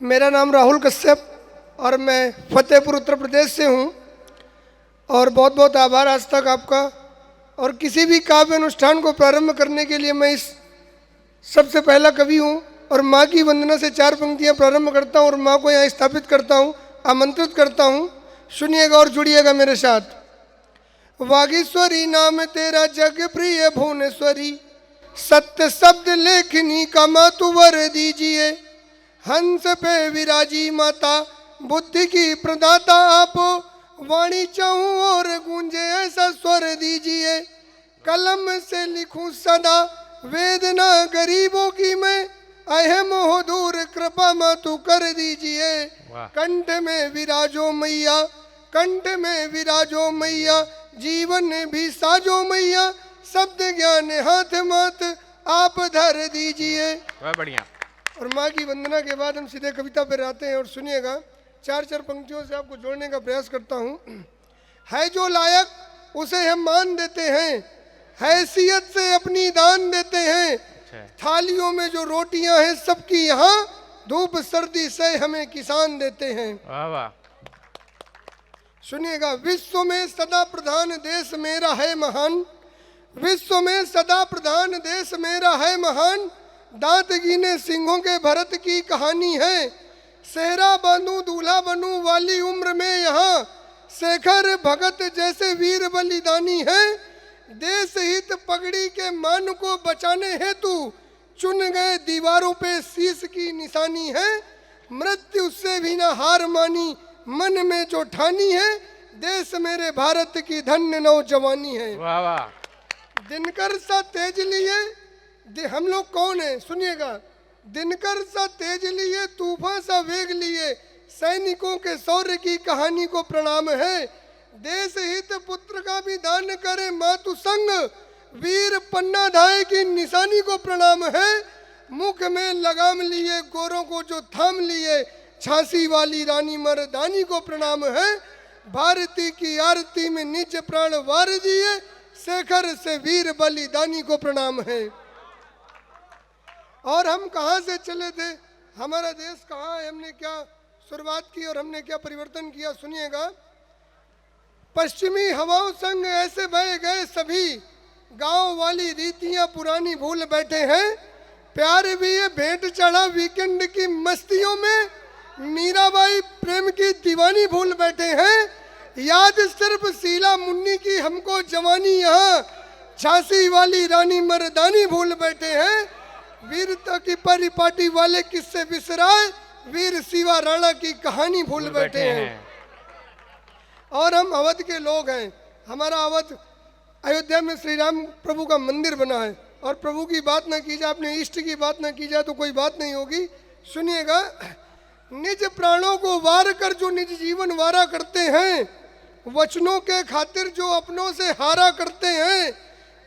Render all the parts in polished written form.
मेरा नाम राहुल कश्यप और मैं फतेहपुर उत्तर प्रदेश से हूँ। और बहुत बहुत आभार आज तक आपका। और किसी भी काव्य अनुष्ठान को प्रारंभ करने के लिए मैं इस सबसे पहला कवि हूँ और माँ की वंदना से 4 पंक्तियाँ प्रारंभ करता हूँ और माँ को यहाँ स्थापित करता हूँ, आमंत्रित करता हूँ। सुनिएगा और जुड़िएगा मेरे साथ। वागीश्वरी नाम तेरा जग प्रिय भुवनेश्वरी, सत्य शब्द लेखनी का मातु वर दीजिए। हंस पे विराजी माता बुद्धि की प्रदाता आप, वाणी चाहूं और गूंजे ऐसा स्वर दीजिए। कलम से लिखूं सदा वेदना गरीबों की मैं, अहम हो दूर कृपा मातु कर दीजिए। कंठ में विराजो मैया, कंठ में विराजो मैया, जीवन भी साजो मैया। शब्द ज्ञान हाथ मात आप धर दीजिए। बढ़िया। और माँ की वंदना के बाद हम सीधे कविता पर आते हैं और सुनिएगा। 4 पंक्तियों से आपको जोड़ने का प्रयास करता हूँ। है जो लायक उसे हम मान देते हैं, हैसियत से अपनी दान देते हैं। थालियों में जो रोटियां हैं सबकी यहाँ, धूप सर्दी से हमें किसान देते हैं। वाह वाह। सुनिएगा। विश्व में सदा प्रधान देश मेरा है महान, विश्व में सदा प्रधान देश मेरा है महान। दांत गिने सिंहों के भरत की कहानी है, सेहरा बनूं दूल्हा बनूं वाली उम्र में यहाँ। शेखर भगत जैसे वीर बलिदानी है, देश हित पगड़ी के मान को बचाने हेतु चुन गए दीवारों पे शीश की निशानी है। मृत्यु से भी न हार मानी मन में जो ठानी है, देश मेरे भारत की धन्य नौजवानी है। वाह वाह। दिनकर सा तेज लिए, हम लोग कौन है सुनिएगा। दिनकर सा तेज लिए, तूफान सा वेग लिए, सैनिकों के शौर्य की कहानी को प्रणाम है। देश हित पुत्र का भी दान करे मातु संग, वीर पन्ना धाय की निशानी को प्रणाम है। मुख में लगाम लिए गोरों को जो थाम लिए, झांसी वाली रानी मर्दानी को प्रणाम है। भारती की आरती में निज प्राण वार दिए, शेखर से वीर बलिदानी को प्रणाम है। और हम कहाँ से चले थे, हमारा देश कहाँ है, हमने क्या शुरुआत की और हमने क्या परिवर्तन किया। सुनिएगा। पश्चिमी हवाओं संग ऐसे बह गए सभी, गांव वाली रीतियां पुरानी भूल बैठे हैं। प्यार भी ये भेंट चढ़ा वीकेंड की मस्तियों में, मीराबाई प्रेम की दीवानी भूल बैठे हैं। याद सिर्फ शीला मुन्नी की हमको जवानी, यहाँ झांसी वाली रानी मर्दानी भूल बैठे हैं। वीरता की परिपाटी वाले किससे बिसराए, वीर शिवा राणा की कहानी भूल बैठे हैं। और हम अवध के लोग हैं। हमारा अवध अयोध्या में श्री राम प्रभु का मंदिर बना है। और प्रभु की बात ना की जाए, अपने इष्ट की बात ना की जाए तो कोई बात नहीं होगी। सुनिएगा। निज प्राणों को वार कर जो निज जीवन वारा करते हैं, वचनों के खातिर जो अपनों से हारा करते हैं।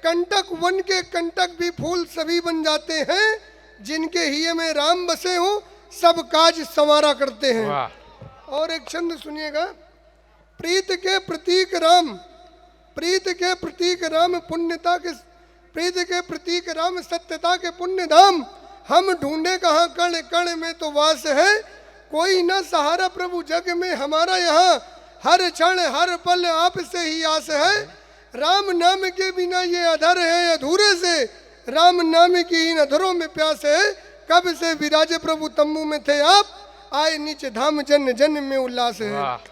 कंटक वन के कंटक भी फूल सभी बन जाते हैं, जिनके हिये में राम बसे हो सब काज संवारा करते हैं। और एक छंद सुनिएगा। प्रीत के प्रतीक राम, प्रीत के प्रतीक राम, पुण्यता के प्रीत के प्रतीक राम, सत्यता के पुण्य धाम। हम ढूंढे कहाँ कण कण में तो वास है, कोई न सहारा प्रभु जग में हमारा यहाँ। हर क्षण हर पल आपसे ही आस है, राम नाम के बिना ये अधर है अधूरे से। राम नाम की इन अधरों में प्यास है, कब से विराजे प्रभु तम्बू में थे आप, आए नीचे धाम जन जन में उल्लास है।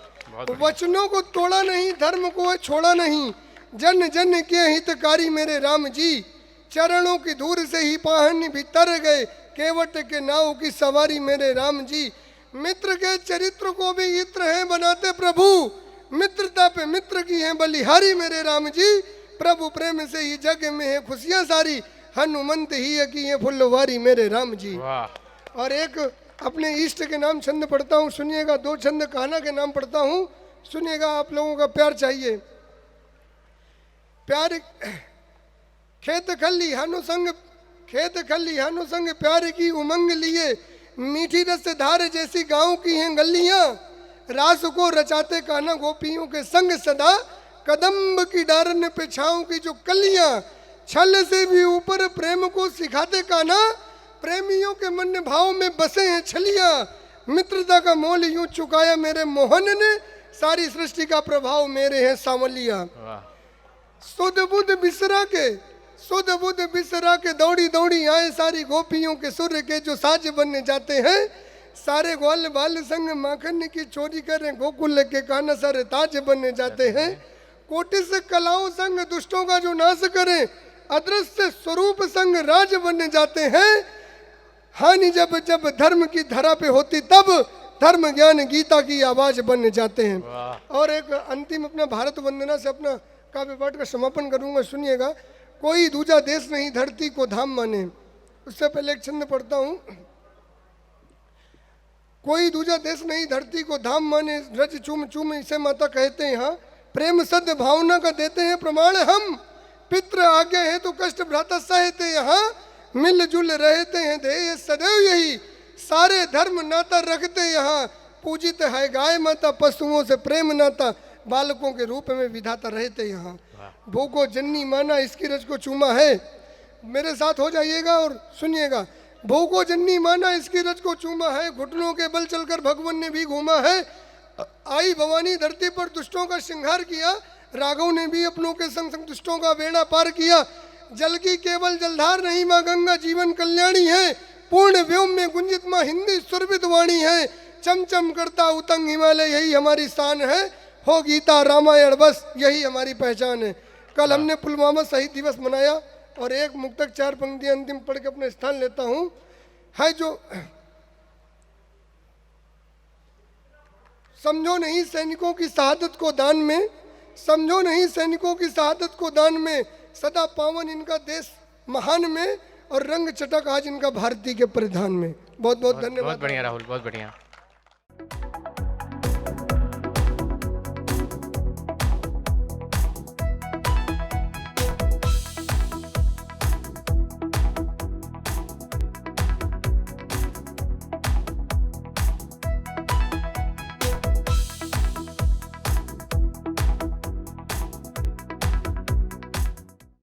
वचनों को तोड़ा नहीं, धर्म को छोड़ा नहीं, जन जन के हितकारी मेरे राम जी। चरणों की धूल से ही पाहन भी तर गए, केवट के नाव की सवारी मेरे राम जी। मित्र के चरित्र को भी इत्र है बनाते प्रभु, मित्रता पे मित्र की है बलिहारी मेरे राम जी। प्रभु प्रेम से ही जग में है खुशियां सारी, हनुमंत ही है की है फुलवारी मेरे राम जी। और एक अपने इष्ट के नाम छंद पढ़ता हूँ। सुनिएगा। 2 छंद कान्हा के नाम पढ़ता हूँ। सुनिएगा। आप लोगों का प्यार चाहिए। प्यार खेत खलिहानों संग, खेत खलिहानों संग प्यार की उमंग लिए, मीठी रस धार जैसी गांव की हैं गलियां। रास को रचाते कान्हा गोपियों के संग सदा, कदम्ब की डारन पे छाँव की जो कलियां। छल से भी ऊपर प्रेम को सिखाते कान्हा, प्रेमियों के मन भाव में बसे हैं छलियां। मित्रता का मोल यूं चुकाया मेरे मोहन ने, सारी सृष्टि का प्रभाव मेरे हैं सांवलिया। सुध बुध बिसरा के दौड़ी दौड़ी आए सारी गोपियों के सुर के जो साज बनने जाते हैं। सारे ग्वाल बाल संग माखन की चोरी करें गोकुल के काना सारे ताज बनने जाते हैं। कोटि से कलाओं संग दुष्टों का जो नाश करें, अदृश्य स्वरूप संग राज बनने जाते हैं। हानि जब जब धर्म की धरा पे होती तब धर्म ज्ञान गीता की आवाज बनने जाते हैं। और एक अंतिम अपना भारत वंदना से अपना काव्य पाठ का समापन करूंगा, सुनिएगा। कोई दूजा देश नहीं धरती को धाम माने। उससे पहले एक छंद पढ़ता हूं। कोई दूजा देश नहीं धरती को धाम माने, रज चूम चूम इसे माता कहते हैं। यहाँ प्रेम सद्य भावना का देते हैं प्रमाण हम। पितृ आगे हैं तो कष्ट भ्राता सहते, यहाँ मिलजुल रहते हैं ध्येय सदैव यही। सारे धर्म नाता रखते यहाँ, पूजित है गाय माता पशुओं से प्रेम नाता। बालकों के रूप में विधाता रहते यहाँ। भूखो जन्नी माना इसकी रज को चूमा है। मेरे साथ हो जाइएगा और सुनिएगा। भूखो जन्नी माना इसकी रज को चूमा है, घुटनों के बल चलकर भगवान ने भी घूमा है। आई भवानी धरती पर दुष्टों का श्रृंगार किया, राघव ने भी अपनों के संग संग दुष्टों का बेड़ा पार किया। जल की केवल जलधार नहीं माँ गंगा जीवन कल्याणी है। पूर्ण व्योम में गुंजित माँ हिंदी सुरभित वाणी है। चमचम करता उतंग हिमालय यही हमारी शान है। हो गीता रामायण बस यही हमारी पहचान है। कल हमने पुलवामा शहीद दिवस मनाया और एक मुक्तक 4 पंक्तियां अंतिम पढ़ के अपना स्थान लेता हूँ। है जो समझो नहीं सैनिकों की शहादत को दान में, समझो नहीं सैनिकों की शहादत को दान में। सदा पावन इनका देश महान में, और रंग चटक आज इनका भारतीय के परिधान में। बहुत बहुत धन्यवाद। बहुत बढ़िया राहुल, बहुत बढ़िया।